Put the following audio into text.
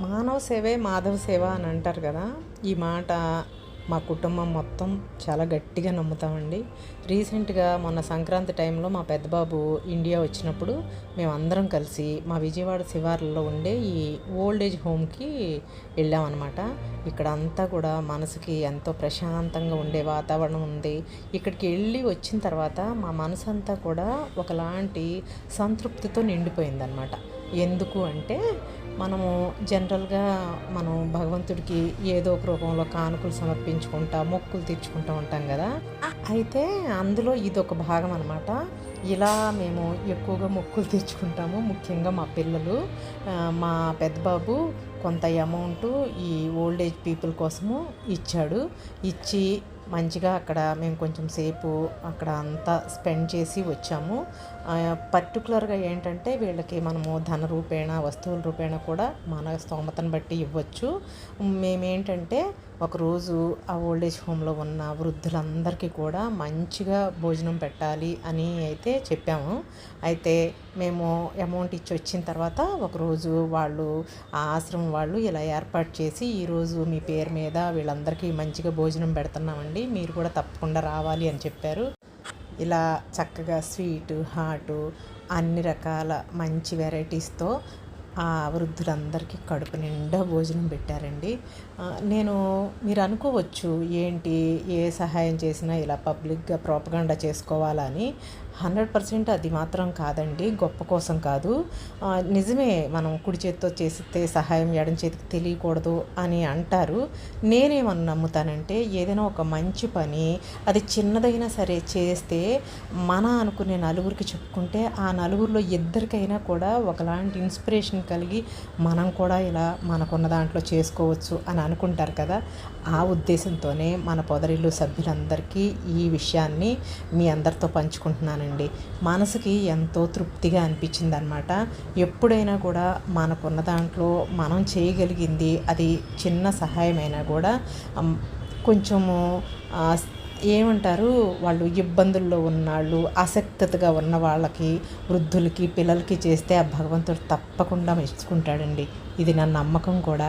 మానవ సేవే మాధవ సేవ అని అంటారు కదా. ఈ మాట మా కుటుంబం మొత్తం చాలా గట్టిగా నమ్ముతామండి. రీసెంట్గా మొన్న సంక్రాంతి టైంలో మా పెద్దబాబు ఇండియా వచ్చినప్పుడు మేమందరం కలిసి మా విజయవాడ శివార్లలో ఉండే ఈ ఓల్డ్ ఏజ్ హోమ్కి వెళ్ళామన్నమాట. ఇక్కడ అంతా కూడా మనసుకి ఎంతో ప్రశాంతంగా ఉండే వాతావరణం ఉంది. ఇక్కడికి వెళ్ళి వచ్చిన తర్వాత మా మనసు అంతా కూడా ఒకలాంటి సంతృప్తితో నిండిపోయిందనమాట. ఎందుకు అంటే మనము జనరల్గా మనం భగవంతుడికి ఏదో ఒక రూపంలో కానుకలు సమర్పించుకుంటా మొక్కులు తీర్చుకుంటూ ఉంటాం కదా. అయితే అందులో ఇదొక భాగం అనమాట. ఇలా మేము ఎక్కువగా మొక్కులు తీర్చుకుంటాము. ముఖ్యంగా మా పిల్లలు, మా పెద్దబాబు కొంత అమౌంట్ ఈ ఓల్డ్ ఏజ్ పీపుల్ కోసము ఇచ్చాడు. ఇచ్చి మంచిగా అక్కడ మేము కొంచెం సేపు అక్కడ అంతా స్పెండ్ చేసి వచ్చాము. పర్టికులర్గా ఏంటంటే వీళ్ళకి మనము ధన రూపేణ వస్తువుల రూపేణ కూడా మన స్తోమతను బట్టి ఇవ్వచ్చు. మేమేంటంటే ఒకరోజు ఆ ఓల్డ్ ఏజ్ హోమ్లో ఉన్న వృద్ధులందరికీ కూడా మంచిగా భోజనం పెట్టాలి అని అయితే చెప్పాము. అయితే మేము అమౌంట్ ఇచ్చి వచ్చిన తర్వాత ఒకరోజు వాళ్ళు ఆ ఆశ్రమం వాళ్ళు ఇలా ఏర్పాటు చేసి ఈరోజు మీ పేరు మీద వీళ్ళందరికీ మంచిగా భోజనం పెడుతున్నామండి, మీరు కూడా తప్పకుండా రావాలి అని చెప్పారు. ఇలా చక్కగా స్వీటు హాటు అన్ని రకాల మంచి వెరైటీస్తో ఆ వృద్ధులందరికీ కడుపు నిండా భోజనం పెట్టారండి. మీరు అనుకోవచ్చు ఏంటి ఏ సహాయం చేసినా ఇలా పబ్లిక్గా ప్రోపగండా చేసుకోవాలని. 100% అది మాత్రం కాదండి, గొప్ప కోసం కాదు. నిజమే, మనం కుడి చేతితో చేస్తే సహాయం ఎడం చేతికి తెలియకూడదు అని అంటారు. నేనేమని నమ్ముతానంటే ఏదైనా ఒక మంచి పని అది చిన్నదైనా సరే చేస్తే మన అనుకునే నలుగురికి చెప్పుకుంటే ఆ నలుగురిలో ఇద్దరికైనా కూడా ఒకలాంటి ఇన్స్పిరేషన్ కలిగి మనం కూడా ఇలా మనకున్న దాంట్లో చేసుకోవచ్చు అని అనుకుంటారు కదా. ఆ ఉద్దేశంతోనే మన పొదరిల్లు సభ్యులందరికీ ఈ విషయాన్ని మీ అందరితో పంచుకుంటున్నానండి. మనసుకి ఎంతో తృప్తిగా అనిపించింది అనమాట. ఎప్పుడైనా కూడా మనకున్న దాంట్లో మనం చేయగలిగింది అది చిన్న సహాయమైనా కూడా కొంచెము ఏమంటారు, వాళ్ళు ఇబ్బందుల్లో ఉన్నాళ్ళు ఆసక్తిగా ఉన్న వాళ్ళకి, వృద్ధులకి, పిల్లలకి చేస్తే ఆ భగవంతుడు తప్పకుండా మెచ్చుకుంటాడండి. ఇది నా నమ్మకం కూడా.